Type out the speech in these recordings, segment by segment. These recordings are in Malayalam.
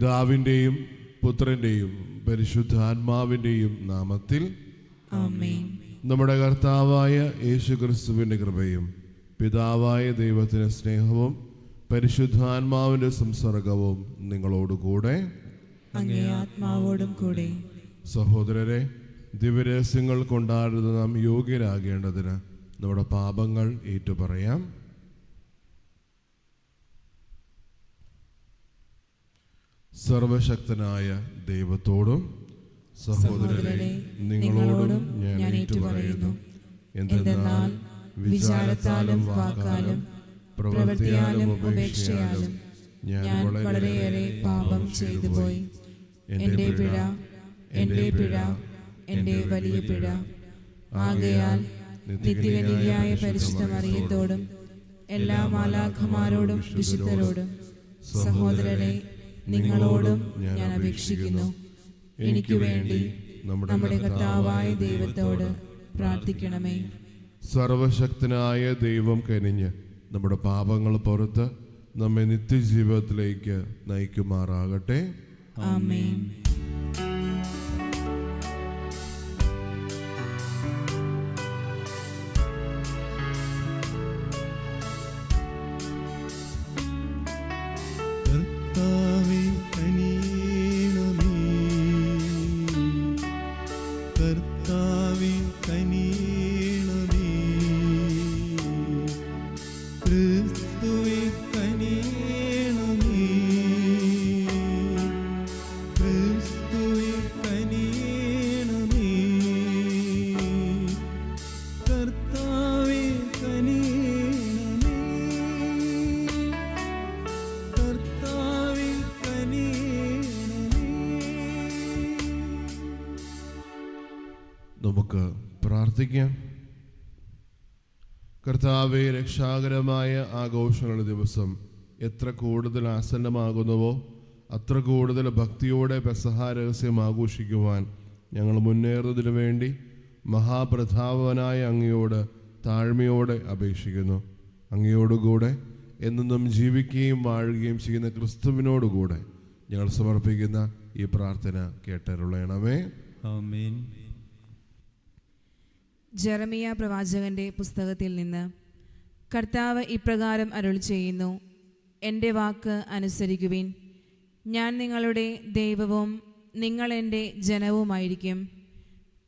പിതാവിൻ്റെയും പുത്രൻ്റെയും പരിശുദ്ധാത്മാവിൻ്റെയും നാമത്തിൽ ആമേൻ. നമ്മുടെ കർത്താവായ യേശുക്രിസ്തുവിൻ്റെ കൃപയും പിതാവായ ദൈവത്തിൻ്റെ സ്നേഹവും പരിശുദ്ധാത്മാവിൻ്റെ സംസർഗവും നിങ്ങളോടുകൂടെ അങ്ങേ ആത്മാവോടും കൂടെ. സഹോദരരെ, ദിവ്യരഹസ്യങ്ങൾ കൊണ്ടാടുന്ന നാം യോഗ്യരാകേണ്ടതിന് നമ്മുടെ പാപങ്ങൾ ഏറ്റുപറയാം. സർവശക്തനായ ദൈവത്തോടും സഹോദരരെ നിങ്ങളോടും ഞാൻ ഏറ്റുപറയുന്നു. എന്തെന്നാൽ വിചാരത്താലും വാക്കാലും പ്രവൃത്തിയാലും ഉപേക്ഷയാലും ഞാൻ വളരെയേറെ പാപം ചെയ്തുപോയി. എൻ്റെ പിഴ, എൻ്റെ പിഴ, എൻ്റെ വലിയ പിഴ. ആകയാൽ നിത്യകന്യകയായ പരിശുദ്ധ മറിയത്തോടും എല്ലാ മാലാഖമാരോടും വിശുദ്ധരോടും സഹോദരരെ നിങ്ങളോടും ഞാൻ അപേക്ഷിക്കുന്നു, എനിക്ക് വേണ്ടി നമ്മുടെ കർത്താവായ ദൈവത്തോട് പ്രാർത്ഥിക്കണമേ. സർവശക്തനായ ദൈവം കനിഞ്ഞ് നമ്മുടെ പാപങ്ങൾ പുറത്ത് നമ്മെ നിത്യജീവിതത്തിലേക്ക് നയിക്കുമാറാകട്ടെ. ആമേൻ. നമുക്ക് പ്രാർത്ഥിക്കാം. കർത്താവേ, രക്ഷാകരമായ ആഘോഷങ്ങളുടെ ദിവസം എത്ര കൂടുതൽ ആസന്നമാകുന്നുവോ അത്ര കൂടുതൽ ഭക്തിയോടെ പെസഹ രഹസ്യം ആഘോഷിക്കുവാൻ ഞങ്ങൾ മുന്നേറുന്നതിനു വേണ്ടി മഹാപ്രതാപനായ അങ്ങയോട് താഴ്മയോടെ അപേക്ഷിക്കുന്നു. അങ്ങയോടുകൂടെ എന്നും ജീവിക്കുകയും വാഴുകയും ചെയ്യുന്ന ക്രിസ്തുവിനോടുകൂടെ ഞങ്ങൾ സമർപ്പിക്കുന്ന ഈ പ്രാർത്ഥന കേട്ടരുളയണമേ. ആമേൻ. ജെറമിയ പ്രവാചകന്റെ പുസ്തകത്തിൽ നിന്ന്. കർത്താവ് ഇപ്രകാരം അരുളി ചെയ്യുന്നു, എൻ്റെ വാക്ക് അനുസരിക്കുവിൻ. ഞാൻ നിങ്ങളുടെ ദൈവവും നിങ്ങൾ എൻ്റെ ജനവുമായിരിക്കും.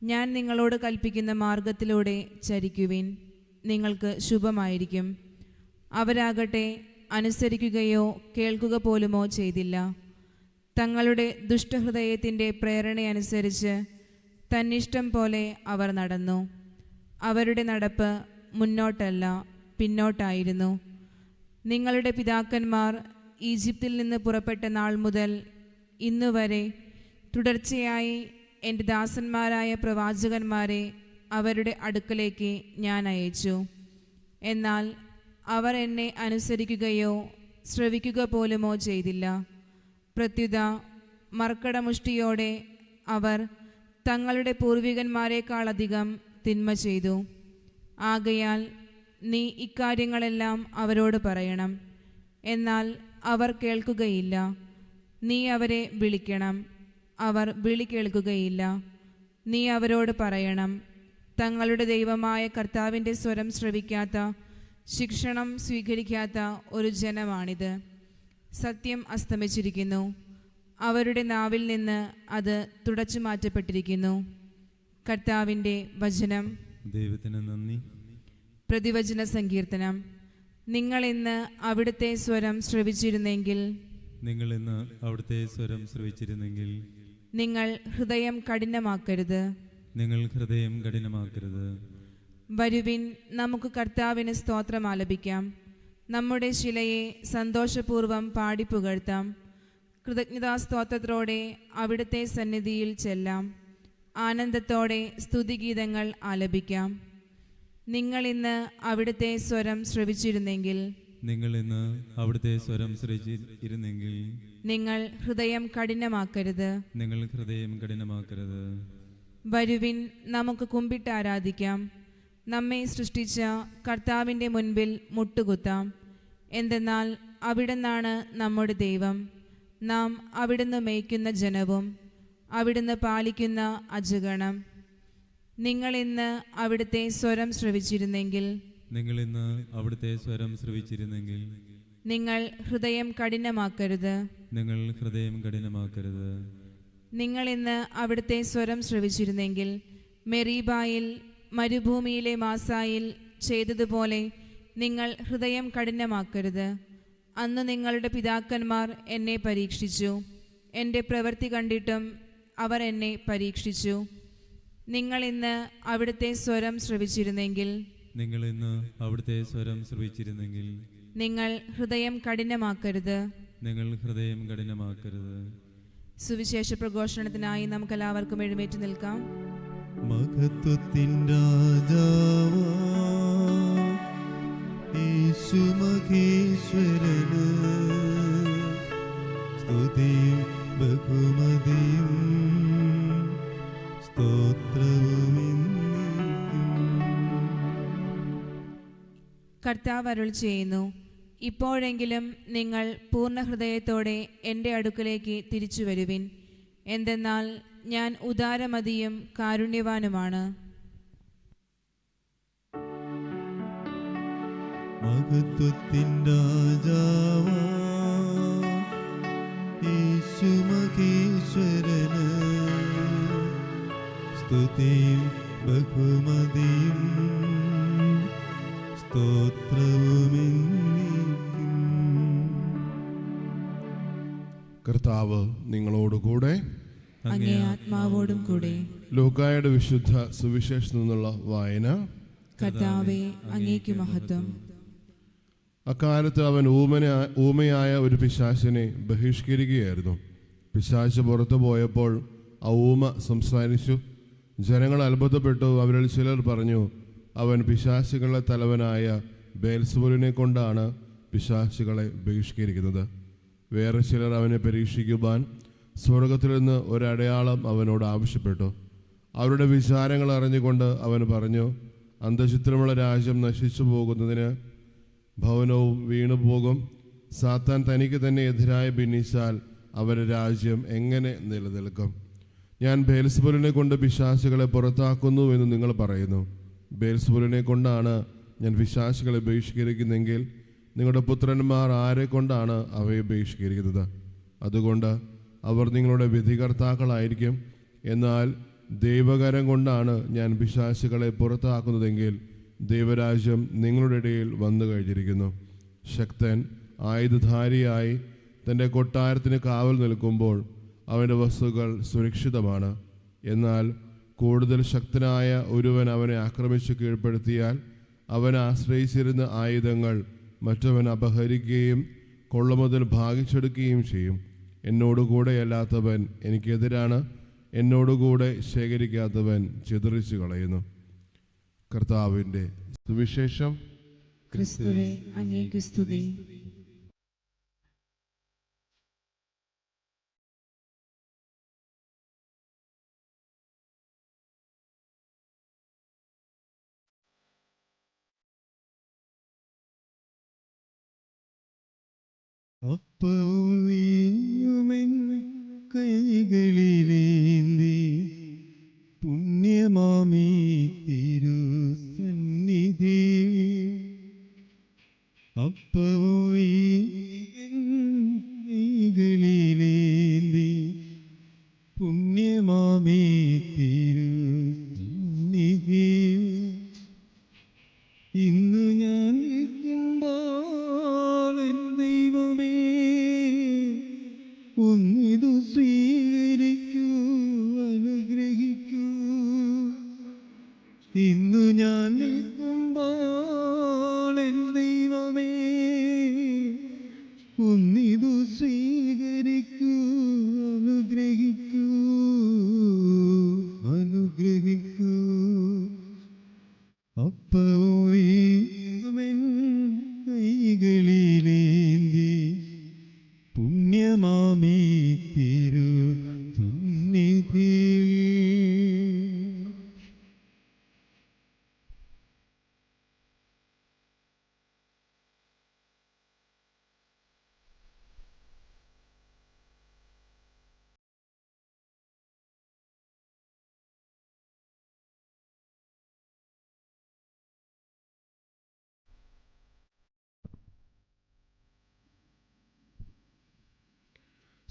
ഞാൻ നിങ്ങളോട് കൽപ്പിക്കുന്ന മാർഗത്തിലൂടെ ചരിക്കുവിൻ, നിങ്ങൾക്ക് ശുഭമായിരിക്കും. അവരാകട്ടെ അനുസരിക്കുകയോ കേൾക്കുക പോലുമോ ചെയ്തില്ല. തങ്ങളുടെ ദുഷ്ടഹൃദയത്തിൻ്റെ പ്രേരണയനുസരിച്ച് തന്നിഷ്ടം പോലെ അവർ നടന്നു. അവരുടെ നടപ്പ് മുന്നോട്ടല്ല, പിന്നോട്ടായിരുന്നു. നിങ്ങളുടെ പിതാക്കന്മാർ ഈജിപ്തിൽ നിന്ന് പുറപ്പെട്ട നാൾ മുതൽ ഇന്നുവരെ തുടർച്ചയായി എൻ്റെ ദാസന്മാരായ പ്രവാചകന്മാരെ അവരുടെ അടുക്കലേക്ക് ഞാൻ അയച്ചു. എന്നാൽ അവർ എന്നെ അനുസരിക്കുകയോ ശ്രവിക്കുക പോലുമോ ചെയ്തില്ല. പ്രത്യുത മർക്കടമുഷ്ടിയോടെ അവർ തങ്ങളുടെ പൂർവികന്മാരെക്കാളധികം തിന്മ ചെയ്തു. ആകയാൽ നീ ഇക്കാര്യങ്ങളെല്ലാം അവരോട് പറയണം. എന്നാൽ അവർ കേൾക്കുകയില്ല. നീ അവരെ വിളിക്കണം, അവർ വിളി കേൾക്കുകയില്ല. നീ അവരോട് പറയണം, തങ്ങളുടെ ദൈവമായ കർത്താവിൻ്റെ സ്വരം ശ്രവിക്കാത്ത, ശിക്ഷണം സ്വീകരിക്കാത്ത ഒരു ജനമാണിത്. സത്യം അസ്തമിച്ചിരിക്കുന്നു, അവരുടെ നാവിൽ നിന്ന് അത് തുടച്ചു മാറ്റപ്പെട്ടിരിക്കുന്നു. കർത്താവിൻ്റെ വചനം. ദൈവത്തിന് നന്ദി. പ്രതിവചന സങ്കീർത്തനം. നിങ്ങൾ ഇന്ന് അവിടുത്തെ സ്വരം ശ്രവിച്ചിരുന്നെങ്കിൽ നിങ്ങൾ ഹൃദയം കഠിനമാക്കരുത്. വരുവിൻ, നമുക്ക് കർത്താവിന് സ്തോത്രം ആലപിക്കാം. നമ്മുടെ ശിലയെ സന്തോഷപൂർവ്വം പാടിപ്പുകഴ്ത്താം. കൃതജ്ഞതാസ്തോത്രത്തോടെ അവിടുത്തെ സന്നിധിയിൽ ചെല്ലാം. ആനന്ദത്തോടെ സ്തുതിഗീതങ്ങൾ ആലപിക്കാം. നിങ്ങൾ ഇന്ന് അവിടുത്തെ സ്വരം ശ്രവിച്ചിരുന്നെങ്കിൽ നിങ്ങൾ ഹൃദയം കഠിനമാക്കരുത്. വരുവിൻ, നമുക്ക് കുമ്പിട്ട് ആരാധിക്കാം. നമ്മെ സൃഷ്ടിച്ച കർത്താവിൻ്റെ മുൻപിൽ മുട്ടുകുത്താം. എന്തെന്നാൽ അവിടുന്നാണ് നമ്മുടെ ദൈവം. നാം അവിടുന്ന് മേയ്ക്കുന്ന ജനവും അവിടുന്ന് പാലിക്കുന്ന അജഗണം. നിങ്ങൾ ഇന്ന് അവിടുത്തെ സ്വരം ശ്രവിച്ചിരുന്നെങ്കിൽ നിങ്ങൾ ഇന്ന് അവിടുത്തെ സ്വരം ശ്രവിച്ചിരുന്നെങ്കിൽ നിങ്ങൾ ഹൃദയം കഠിനമാക്കരുത്. നിങ്ങൾ ഹൃദയം കഠിനമാക്കരുത്. നിങ്ങൾ ഇന്ന് അവിടുത്തെ സ്വരം ശ്രവിച്ചിരുന്നെങ്കിൽ മെരീബായിൽ മരുഭൂമിയിലെ മാസായിൽ ചെയ്തതുപോലെ നിങ്ങൾ ഹൃദയം കഠിനമാക്കരുത്. അന്ന് നിങ്ങളുടെ പിതാക്കന്മാർ എന്നെ പരീക്ഷിച്ചു, എൻ്റെ പ്രവൃത്തി കണ്ടിട്ടും അവർ എന്നെ പരീക്ഷിച്ചു. നിങ്ങൾ ഇന്ന് അവിടുത്തെ സ്വരം ശ്രവിച്ചിരുന്നെങ്കിൽ നിങ്ങൾ ഇന്ന് അവിടുത്തെ സ്വരം ശ്രവിച്ചിരുന്നെങ്കിൽ നിങ്ങൾ ഹൃദയം കഠിനമാക്കരുത്. നിങ്ങൾ ഹൃദയം കഠിനമാക്കരുത്. സുവിശേഷ പ്രഘോഷണത്തിനായി നമുക്കെല്ലാവർക്കും എഴുന്നേറ്റ് നിൽക്കാം. മഹത്വത്തിൻ രാജാവാ യേശു മഹേശ്വരന് സ്തുതിയും ബഹുമതിയും സ്തോത്രവും എന്നേക്കും. കർത്താവ് അരുൾ ചെയ്യുന്നു, ഇപ്പോഴെങ്കിലും നിങ്ങൾ പൂർണ്ണ ഹൃദയത്തോടെ എൻ്റെ അടുക്കലേക്ക് തിരിച്ചു വരുവിൻ. എന്തെന്നാൽ ഞാൻ ഉദാരമതിയും കാരുണ്യവാനുമാണ്. മഹത്വത്തിൻ രാജാവാ യേശു മഹേശ്വരന് സ്തുതിയും ബഹുമതിയും സ്തോത്രവും എന്നേക്കും. കർത്താവ് നിങ്ങളോടുകൂടെ, അങ്ങേ ആത്മാവോടും കൂടെ. ലൂക്കായുടെ വിശുദ്ധ സുവിശേഷത്തിൽ നിന്നുള്ള വായന. കർത്താവേ, അങ്ങേക്ക് മഹത്വം. അക്കാലത്ത് അവൻ ഊമയായ ഒരു പിശാചിനെ ബഹിഷ്കരിക്കുകയായിരുന്നു. പിശാച് പുറത്തു പോയപ്പോൾ ആ ഊമ സംസാരിച്ചു. ജനങ്ങൾ അത്ഭുതപ്പെട്ടു. അവരിൽ ചിലർ പറഞ്ഞു, അവൻ പിശാചുകളുടെ തലവനായ ബേൽസെബൂലിനെ കൊണ്ടാണ് പിശാചുകളെ ബഹിഷ്കരിക്കുന്നത്. വേറെ ചിലർ അവനെ പരീക്ഷിക്കുവാൻ സ്വർഗത്തിൽ നിന്ന് ഒരടയാളം അവനോട് ആവശ്യപ്പെട്ടു. അവരുടെ വിചാരങ്ങൾ അറിഞ്ഞുകൊണ്ട് അവൻ പറഞ്ഞു, അന്തചിത്രമുള്ള രാജ്യം നശിച്ചു പോകുന്നതിന് ഭവനവും വീണുപോകും. സാത്താൻ തനിക്ക് തന്നെ എതിരായി ഭിന്നിച്ചാൽ അവരുടെ രാജ്യം എങ്ങനെ നിലനിൽക്കും? ഞാൻ ബേൽസെബൂലിനെ കൊണ്ട് പിശാചുകളെ പുറത്താക്കുന്നു എന്ന് നിങ്ങൾ പറയുന്നു. ബേൽസെബൂലിനെ കൊണ്ടാണ് ഞാൻ പിശാചുകളെ ബഹിഷ്കരിക്കുന്നെങ്കിൽ നിങ്ങളുടെ പുത്രന്മാർ ആരെ കൊണ്ടാണ് അവയെ ബഹിഷ്കരിക്കുന്നത്? അതുകൊണ്ട് അവർ നിങ്ങളുടെ വിധികർത്താക്കളായിരിക്കും. എന്നാൽ ദൈവകരം കൊണ്ടാണ് ഞാൻ പിശാചുകളെ പുറത്താക്കുന്നതെങ്കിൽ ദൈവരാജ്യം നിങ്ങളുടെ ഇടയിൽ വന്നു കഴിഞ്ഞിരിക്കുന്നു. ശക്തൻ ആയുധധാരിയായി തൻ്റെ കൊട്ടാരത്തിന് കാവൽ നിൽക്കുമ്പോൾ അവൻ്റെ വസ്തുക്കൾ സുരക്ഷിതമാണ്. എന്നാൽ കൂടുതൽ ശക്തനായ ഒരുവൻ അവനെ ആക്രമിച്ച് കീഴ്പ്പെടുത്തിയാൽ അവൻ ആശ്രയിച്ചിരുന്ന ആയുധങ്ങൾ മറ്റവൻ അപഹരിക്കുകയും കൊള്ളമുതൽ ഭാഗിച്ചെടുക്കുകയും ചെയ്യും. എന്നോടുകൂടെയല്ലാത്തവൻ എനിക്കെതിരാണ്, എന്നോടുകൂടെ ശേഖരിക്കാത്തവൻ ചിതറിച്ചു കളയുന്നു. കർത്താവിൻ്റെ സുവിശേഷം. ക്രിസ്തുവേ, അങ്ങേക്ക് സ്തുതി. അപ്പവും വീഞ്ഞുമെൻ കൈകളിലേന്തി പുണ്യമാമീ തിരുസന്നിധി. അപ്പവും വീഞ്ഞുമെൻ കൈകളിലേന്തി പുണ്യമാമീ തിരുസന്നിധി. ഇന്നു ഞാൻ നിൽക്കുമ്പോൾ എൻ ദൈവമേ, ഒന്നിതു സ്വീകരിക്കൂ, അനുഗ്രഹിക്കൂ. ഇന്നു ഞാൻ നിൽക്കുമ്പോൾ എൻ ദൈവമേ, ഒന്നിതു സ്വീകരിക്കൂ, അനുഗ്രഹിക്കൂ, അനുഗ്രഹിക്കൂ. അപ്പവും വീഞ്ഞുമെൻ കൈകളിലേന്തി പുണ്യമാമീ തിരുസന്നിധി.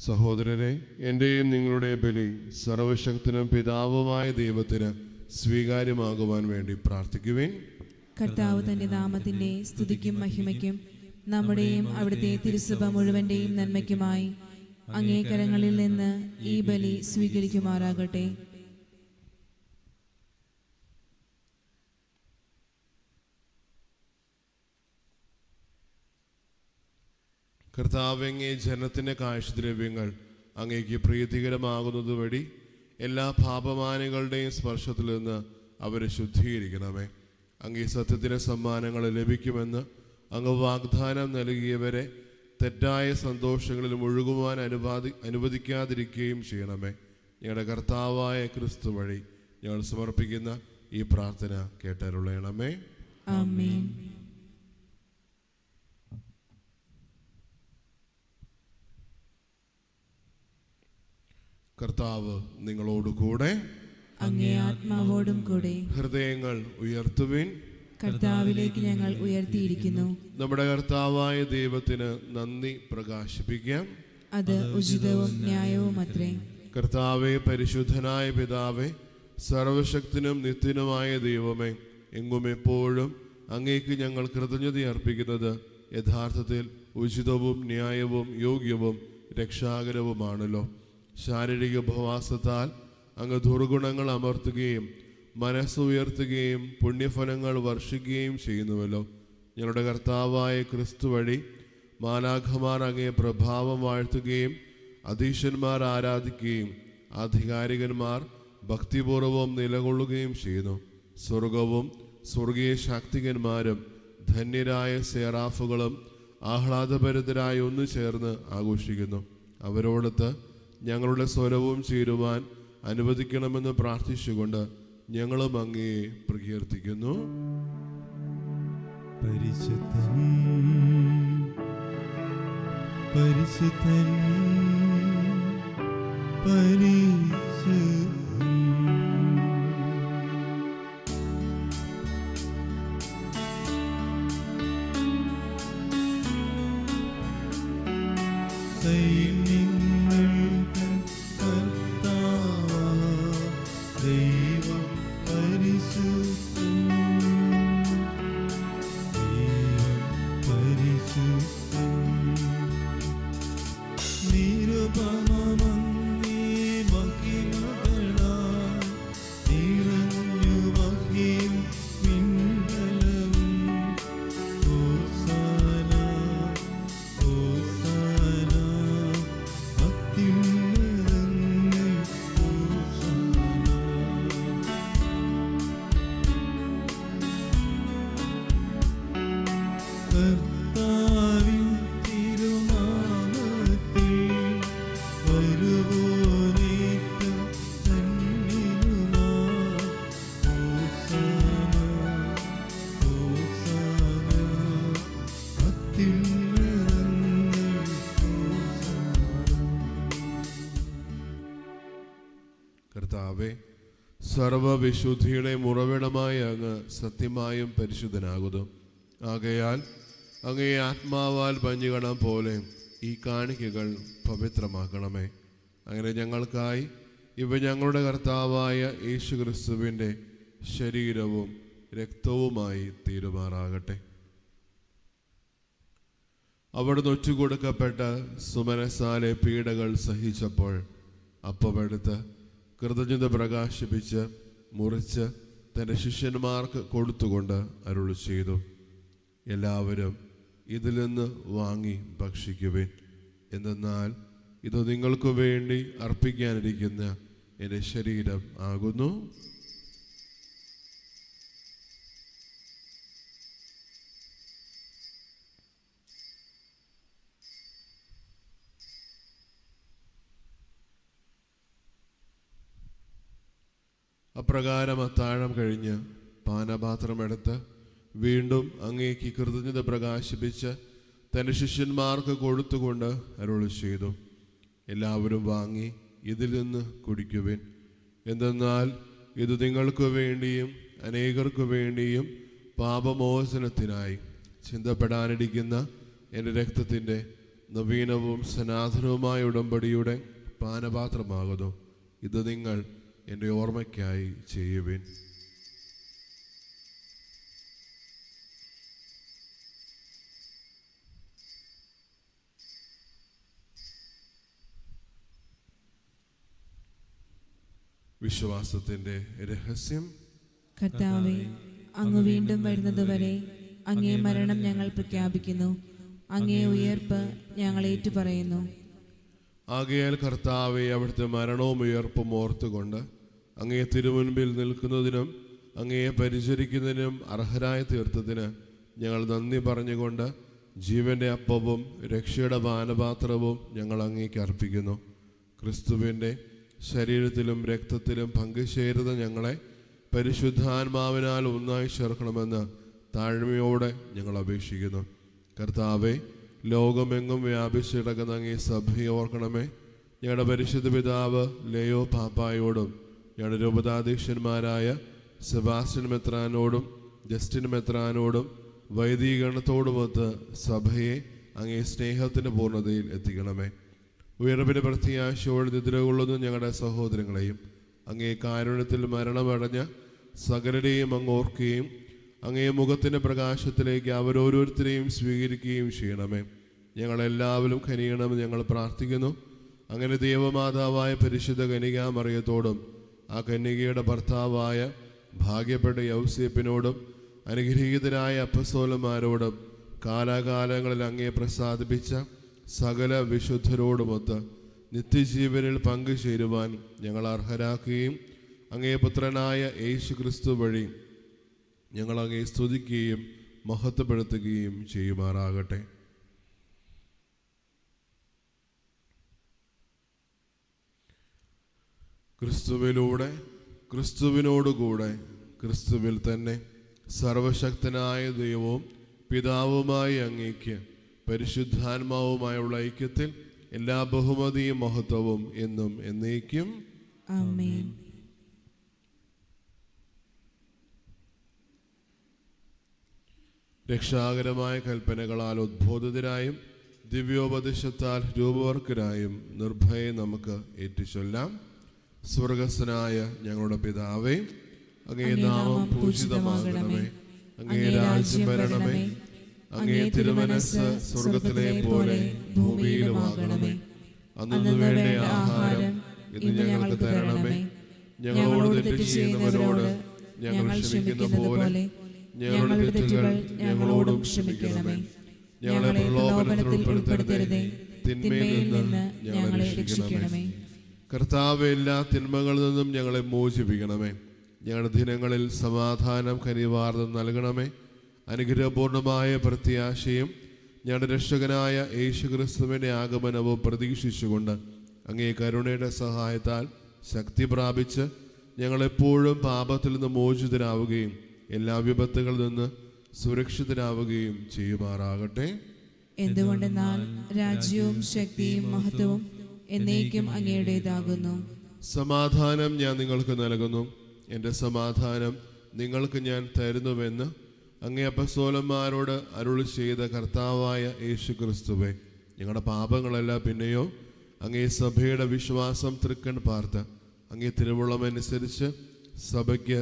സഹോദരരെ, എൻ്റെയും നിങ്ങളുടെ ബലി സർവശക്തനും പിതാവുമായ ദൈവത്തിന് സ്വീകാര്യമാകുവാൻ വേണ്ടി പ്രാർത്ഥിക്കുവേൻ. കർത്താവ് തന്റെ നാമത്തിന്റെ സ്തുതിക്കും മഹിമയ്ക്കും നമ്മുടെയും അവിടുത്തെ തിരുസഭ മുഴുവന്റെയും നന്മയ്ക്കുമായി അങ്ങേ കരങ്ങളിൽ നിന്ന് ഈ ബലി സ്വീകരിക്കുമാറാകട്ടെ. കർത്താവ്, അങ്ങേ ജനത്തിൻ്റെ കാഴ്ചദ്രവ്യങ്ങൾ അങ്ങേക്ക് പ്രീതികരമാകുന്നത് വഴി എല്ലാ പാപമാനികളുടെയും സ്പർശത്തിൽ നിന്ന് അവരെ ശുദ്ധീകരിക്കണമേ. അങ്ങേ സത്യത്തിൻ്റെ സമ്മാനങ്ങൾ ലഭിക്കുമെന്ന് അങ്ങ് വാഗ്ദാനം നൽകിയവരെ തെറ്റായ സന്തോഷങ്ങളിൽ മുഴുകുവാൻ അനുവദിക്കാതിരിക്കുകയും ചെയ്യണമേ. ഞങ്ങളുടെ കർത്താവായ ക്രിസ്തു വഴി ഞങ്ങൾ സമർപ്പിക്കുന്ന ഈ പ്രാർത്ഥന കേട്ടരുളയണമേ. ആമേൻ. കർത്താവ് നിങ്ങളോടുകൂടെ, അങ്ങേ ആത്മാവോടും കൂടെ. ഹൃദയങ്ങൾ ഉയർത്തുവിൻ. കർത്താവിലേക്ക് ഞങ്ങൾ ഉയർത്തിയിരിക്കുന്നു. നമ്മുടെ കർത്താവായ ദൈവത്തിന് നന്ദി പ്രകാശിപ്പിക്കാം. അത് ഉചിതവും ന്യായവും അത്രേ. കർത്താവേ, പരിശുദ്ധനായ പിതാവേ, സർവശക്തനും നിത്യനുമായ ദൈവമേ, എങ്ങും എപ്പോഴും അങ്ങേക്ക് ഞങ്ങൾ കൃതജ്ഞത അർപ്പിക്കുന്നത് യഥാർത്ഥത്തിൽ ഉചിതവും ന്യായവും യോഗ്യവും രക്ഷാകരവുമാണല്ലോ. ശാരീരിക ഉപവാസത്താൽ അങ്ങ് ദുർഗുണങ്ങൾ അമർത്തുകയും മനസ്സുയർത്തുകയും പുണ്യഫലങ്ങൾ വർഷിക്കുകയും ചെയ്യുന്നുവല്ലോ. ഞങ്ങളുടെ കർത്താവായ ക്രിസ്തു വഴി മാലാഖമാർ അങ്ങേ പ്രഭാവം വാഴ്ത്തുകയും അധീശന്മാർ ആരാധിക്കുകയും ആധികാരികന്മാർ ഭക്തിപൂർവം നിലകൊള്ളുകയും ചെയ്യുന്നു. സ്വർഗവും സ്വർഗീയ ശാക്തികന്മാരും ധന്യരായ സേറാഫുകളും ആഹ്ലാദഭരിതരായി ഒന്നു ചേർന്ന് ആഘോഷിക്കുന്നു. അവരോടൊത്ത് ഞങ്ങളുടെ സ്വരവും ചേരുവാൻ അനുവദിക്കണമെന്ന് പ്രാർത്ഥിച്ചുകൊണ്ട് ഞങ്ങളും അങ്ങയെ പ്രകീർത്തിക്കുന്നു. പരിശുദ്ധൻ പരിശുദ്ധൻ പരിശുദ്ധൻ. കർത്താവേ, സർവവിശുദ്ധിയുടെ ഉറവിടമായ അങ്ങ് സത്യമായും പരിശുദ്ധനാകുന്നു. ആകയാൽ അങ്ങേ ആത്മാവാൽ പഞ്ഞുകണം പോലെ ഈ കാണിക്കകൾ പവിത്രമാക്കണമേ. അങ്ങനെ ഞങ്ങൾക്കായി ഇവ ഞങ്ങളുടെ കർത്താവായ യേശു ക്രിസ്തുവിൻ്റെ ശരീരവും രക്തവുമായി തീരുമാറാകട്ടെ. അവിടുന്ന് ഒറ്റുകൊടുക്കപ്പെട്ട സുമനസാലെ പീഡകൾ സഹിച്ചപ്പോൾ അപ്പമെടുത്ത് കൃതജ്ഞത പ്രകാശിപ്പിച്ച് മുറിച്ച് തൻ്റെ ശിഷ്യന്മാർക്ക് കൊടുത്തുകൊണ്ട് അരുളി ചെയ്തു, എല്ലാവരും ഇതിൽ നിന്ന് വാങ്ങി ഭക്ഷിക്കുവിൻ. എന്തെന്നാൽ ഇത് നിങ്ങൾക്ക് വേണ്ടി അർപ്പിക്കാനിരിക്കുന്ന എൻ്റെ ശരീരം ആകുന്നു. അപ്രകാരം അത്താഴം കഴിഞ്ഞ് പാനപാത്രമെടുത്ത് വീണ്ടും അങ്ങേക്ക് കൃതജ്ഞത പ്രകാശിപ്പിച്ച് തൻ്റെ ശിഷ്യന്മാർക്ക് കൊടുത്തുകൊണ്ട് അരുളി ചെയ്തു, എല്ലാവരും വാങ്ങി ഇതിൽ നിന്ന് കുടിക്കുവിൻ. എന്തെന്നാൽ ഇത് നിങ്ങൾക്ക് വേണ്ടിയും അനേകർക്കു വേണ്ടിയും പാപമോചനത്തിനായി ചിന്തപ്പെടാനിരിക്കുന്ന എൻ്റെ രക്തത്തിൻ്റെ നവീനവും സനാതനവുമായ ഉടമ്പടിയുടെ പാനപാത്രമാകുന്നു. ഇത് നിങ്ങൾ എൻ്റെ ഓർമ്മയ്ക്കായി ചെയ്യുവിൻ. വിശ്വാസത്തിന്റെ രഹസ്യം. കർത്താവേ, അങ്ങ് വീണ്ടും വരുന്നതുവരെ അങ്ങേ മരണം ഞങ്ങൾ പ്രഖ്യാപിക്കുന്നു, അങ്ങേ ഉയർപ്പ് ഞങ്ങൾ ഏറ്റുപറയുന്നു. ആകയാൽ കർത്താവെ, അവിടുത്തെ മരണവും ഉയർപ്പും ഓർത്തുകൊണ്ട് അങ്ങേ തിരുമുൻപിൽ നിൽക്കുന്നതിനും അങ്ങയെ പരിചരിക്കുന്നതിനും അർഹരായി തീർത്തതിന് ഞങ്ങൾ നന്ദി പറഞ്ഞുകൊണ്ട് ജീവന്റെ അപ്പവും രക്ഷയുടെ പാനപാത്രവും ഞങ്ങൾ അങ്ങേക്ക് അർപ്പിക്കുന്നു. ക്രിസ്തുവിൻ്റെ ശരീരത്തിലും രക്തത്തിലും പങ്കുചേരുന്ന ഞങ്ങളെ പരിശുദ്ധാത്മാവിനാൽ ഒന്നായി ചേർക്കണമെന്ന് താഴ്മയോടെ ഞങ്ങൾ അപേക്ഷിക്കുന്നു. കർത്താവെ, ലോകമെങ്ങും വ്യാപിച്ചിടക്കുന്ന അങ്ങേ സഭയെ ഓർക്കണമേ. ഞങ്ങളുടെ പരിശുദ്ധ പിതാവ് ലേയോ പാപ്പായോടും ഞങ്ങളുടെ രൂപതാധ്യക്ഷന്മാരായ സെബാസ്റ്റ്യൻ മെത്രാനോടും ജസ്റ്റിൻ മെത്രാനോടും വൈദികഗണത്തോടുമൊത്ത് സഭയെ അങ്ങേ സ്നേഹത്തിൻ്റെ പൂർണ്ണതയിൽ എത്തിക്കണമേ. ഉയർപ്പിൻ്റെ പ്രത്യാശയോട് നിദ്രകൊള്ളുന്ന ഞങ്ങളുടെ സഹോദരങ്ങളെയും അങ്ങേ കാരുണ്യത്തിൽ മരണമടഞ്ഞ സകലരെയും അങ്ങ് ഓർക്കുകയും അങ്ങേ മുഖത്തിൻ്റെ പ്രകാശത്തിലേക്ക് അവരോരോരുത്തരെയും സ്വീകരിക്കുകയും ചെയ്യണമേ. ഞങ്ങളെല്ലാവരും കനിയണമെന്ന് ഞങ്ങൾ പ്രാർത്ഥിക്കുന്നു. അങ്ങനെ ദൈവമാതാവായ പരിശുദ്ധ കന്യകാമറിയത്തോടും ആ കന്യകയുടെ ഭർത്താവായ ഭാഗ്യപ്പെട്ട യൗസേപ്പിനോടും അനുഗ്രഹീതരായ അപ്പസ്തോലന്മാരോടും കാലാകാലങ്ങളിൽ അങ്ങേ പ്രസാദിപ്പിച്ച സകല വിശുദ്ധരോടുമൊത്ത് നിത്യജീവനിൽ പങ്കുചേരുവാൻ ഞങ്ങൾ അർഹരാക്കുകയും അങ്ങേ പുത്രനായ യേശു ക്രിസ്തു വഴി ഞങ്ങൾ അങ്ങേ സ്തുതിക്കുകയും മഹത്വപ്പെടുത്തുകയും ചെയ്യുമാറാകട്ടെ. ക്രിസ്തുവിലൂടെ, ക്രിസ്തുവിനോടുകൂടെ, ക്രിസ്തുവിൽ തന്നെ സർവശക്തനായ ദൈവവും പിതാവുമായി അങ്ങേക്ക് പരിശുദ്ധാത്മാവുമായുള്ള ഐക്യത്തിൽ എല്ലാ ബഹുമതിയും മഹത്വവും എന്നും എന്നേക്കും ആമേൻ. രക്ഷാകരമായ കൽപ്പനകളാൽ ഉദ്ബോധിതരായും ദിവ്യോപദേശത്താൽ രൂപവർക്കരായും നിർഭയം നമുക്ക് ഏറ്റുചൊല്ലാം. സ്വർഗസ്ഥനായ ഞങ്ങളുടെ പിതാവേ, അങ്ങേ നാമം പൂജിതമാകണമേ. അങ്ങേ രാജ്യം വരണമേ. അങ്ങേ തിരുമനസ്സ് സ്വർഗത്തിലെ പോലെ ഭൂമിയിലുമാകണമേ. അന്നു വേണ്ട ആഹാരം ഇന്ന് ഞങ്ങൾക്ക് തരണമേ. ഞങ്ങളോട് തെറ്റ് ചെയ്യുന്നവരോട് ഞങ്ങൾ ക്ഷമിക്കുന്ന പോലെ ഞങ്ങളുടെ തെറ്റുകൾ ഞങ്ങളോടും ക്ഷമിക്കണമേ. ഞങ്ങളെ പ്രലോഭനത്തിൽ ഉൾപ്പെടുത്തരുതേ, തിന്മയിൽ നിന്ന് ഞങ്ങളെ രക്ഷിക്കണമേ. കർത്താവേ, എല്ലാ തിന്മകളിൽ നിന്നും ഞങ്ങളെ മോചിപ്പിക്കണമേ. ഞങ്ങളുടെ ദിനങ്ങളിൽ സമാധാനം കനിവാർന്ന് നൽകണമേ. അനുഗ്രഹപൂർണമായ പ്രത്യാശയും ഞങ്ങളുടെ രക്ഷകനായ യേശു ക്രിസ്തുവിൻ്റെ ആഗമനവും പ്രതീക്ഷിച്ചുകൊണ്ട് അങ്ങേ കരുണയുടെ സഹായത്താൽ ശക്തി പ്രാപിച്ച് ഞങ്ങളെപ്പോഴും പാപത്തിൽ നിന്ന് മോചിതരാവുകയും എല്ലാ വിപത്തുകളിൽ നിന്ന് സുരക്ഷിതരാവുകയും ചെയ്യുമാറാകട്ടെ. എന്തുകൊണ്ടെന്നാൽ രാജ്യവും ശക്തിയും മഹത്വവും എന്നേക്കും അങ്ങയുടേതാകുന്നു. സമാധാനം ഞാൻ നിങ്ങൾക്ക് നൽകുന്നു, എൻ്റെ സമാധാനം നിങ്ങൾക്ക് ഞാൻ തരുന്നുവെന്ന് അങ്ങേ അപ്പസ്തോലന്മാരോട് അരുളി ചെയ്ത കർത്താവായ യേശു ക്രിസ്തുവേ, ഞങ്ങളുടെ പാപങ്ങളല്ല പിന്നെയോ അങ്ങേ സഭയുടെ വിശ്വാസം തൃക്കൺ പാർത്ത് അങ്ങേ തിരുവുള്ളമനുസരിച്ച് സഭയ്ക്ക്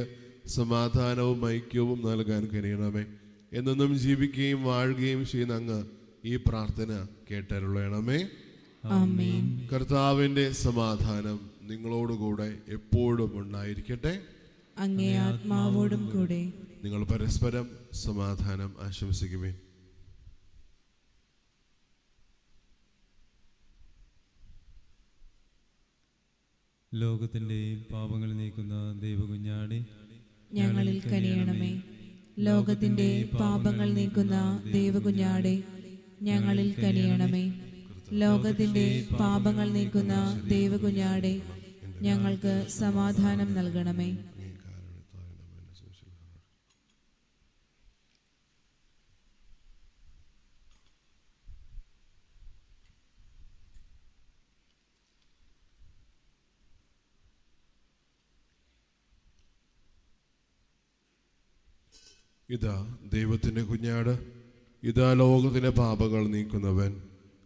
സമാധാനവും ഐക്യവും നൽകാൻ കഴിയണമേ. എന്നും ജീവിക്കുകയും വാഴുകയും ചെയ്യുന്ന അങ്ങ് ഈ പ്രാർത്ഥന കേട്ടരുളയണമേ. ആമേൻ. കർത്താവിൻ്റെ സമാധാനം നിങ്ങളോടുകൂടെ എപ്പോഴും ഉണ്ടായിരിക്കട്ടെ. അങ്ങേ ആത്മാവോടും കൂടെ. നിങ്ങൾ പരസ്പരം സമാധാനം ആശംസിക്കുവിൻ. ലോകത്തിന്റെ പാപങ്ങൾ നീക്കുന്ന ദൈവകുഞ്ഞാടി ഞങ്ങളിൽ കനിയണമേ. ലോകത്തിന്റെ പാപങ്ങൾ നീക്കുന്ന ദൈവകുഞ്ഞാടെ ഞങ്ങളിൽ കനിയണമേ. ലോകത്തിന്റെ പാപങ്ങൾ നീക്കുന്ന ദൈവകുഞ്ഞാടെ ഞങ്ങൾക്ക് സമാധാനം നൽകണമേ. ഇതാ ദൈവത്തിൻ്റെ കുഞ്ഞാട്, ഇതാ ലോകത്തിൻ്റെ പാപങ്ങൾ നീക്കുന്നവൻ.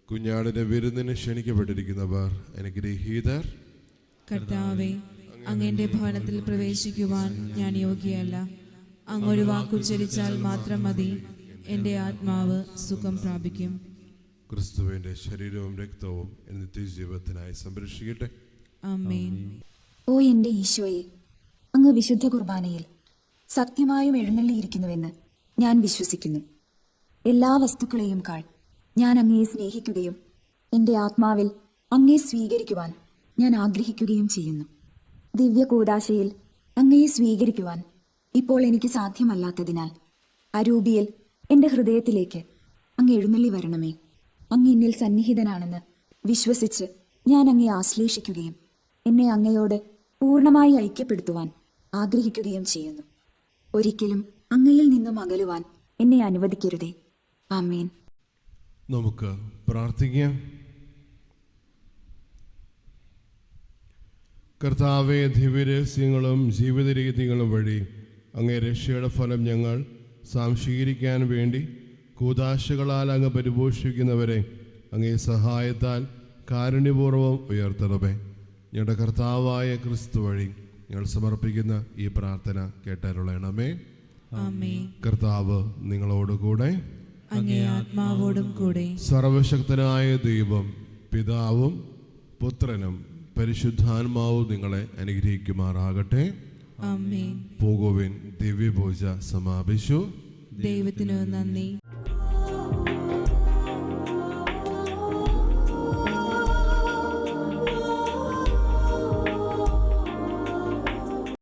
കുഞ്ഞാടിന്റെ വിരുന്നിന് ക്ഷണിക്കപ്പെട്ടിരിക്കുന്നവർ അനുഗ്രഹീതർ. കർത്താവേ, അങ്ങയുടെ ഭവനത്തിൽ പ്രവേശിക്കുവാൻ ഞാൻ യോഗ്യയല്ല. അങ്ങൊരു വാക്കുച്ചരിച്ചാൽ മാത്രം മതി, എൻ്റെ ആത്മാവ് സുഖം പ്രാപിക്കും. ക്രിസ്തുവിന്റെ ശരീരവും രക്തവും നിത്യജീവിതത്തിനായി സംരക്ഷിക്കട്ടെ. ആമേൻ. ഓ എൻ്റെ ഈശോയെ, അങ്ങ് വിശുദ്ധ കുർബാനയിൽ സത്യമായും എഴുന്നള്ളിയിരിക്കുന്നുവെന്ന് ഞാൻ വിശ്വസിക്കുന്നു. എല്ലാ വസ്തുക്കളെയും കാൾ ഞാൻ അങ്ങയെ സ്നേഹിക്കുകയും എൻ്റെ ആത്മാവിൽ അങ്ങയെ സ്വീകരിക്കുവാൻ ഞാൻ ആഗ്രഹിക്കുകയും ചെയ്യുന്നു. ദിവ്യ കൂദാശയിൽ അങ്ങയെ സ്വീകരിക്കുവാൻ ഇപ്പോൾ എനിക്ക് സാധ്യമല്ലാത്തതിനാൽ അരൂപിയിൽ എൻ്റെ ഹൃദയത്തിലേക്ക് അങ്ങ് എഴുന്നള്ളി വരണമേ. അങ്ങ് എന്നിൽ സന്നിഹിതനാണെന്ന് വിശ്വസിച്ച് ഞാൻ അങ്ങയെ ആശ്ലേഷിക്കുകയും എന്നെ അങ്ങയോട് പൂർണ്ണമായി ഐക്യപ്പെടുത്തുവാൻ ആഗ്രഹിക്കുകയും ചെയ്യുന്നു. ഒരിക്കലും അങ്ങയിൽ നിന്നും അകലുവാൻ എന്നെ അനുവദിക്കരുതേ. ആമേൻ. നമുക്ക് പ്രാർത്ഥിക്കാം. കർത്താവേ, ദിവ്യരഹസ്യങ്ങളും ജീവിത രീതികളും വഴി അങ്ങേ രക്ഷയുടെ ഫലം ഞങ്ങൾ സാംശീകരിക്കാൻ വേണ്ടി കൂദാശകളാൽ അങ്ങ് പരിപോഷിക്കുന്നവരെ അങ്ങേ സഹായത്താൽ കാരുണ്യപൂർവ്വം ഉയർത്തണമേ. ഞങ്ങളുടെ കർത്താവായ ക്രിസ്തു വഴി ഞങ്ങൾ സമർപ്പിക്കുന്ന ഈ പ്രാർത്ഥന കേട്ടരുളണമേ. ആമേൻ. കർത്താവ് നിങ്ങളോടുകൂടെ, അങ്ങേ ആത്മാവോടും കൂടെ. സർവശക്തനായ ദൈവം പിതാവും പുത്രനും പരിശുദ്ധാത്മാവും നിങ്ങളെ അനുഗ്രഹിക്കുമാറാകട്ടെ. ആമേൻ. പോകുവിൻ, ദിവ്യപൂജ സമാപിച്ചു. ദൈവത്തിനു നന്ദി.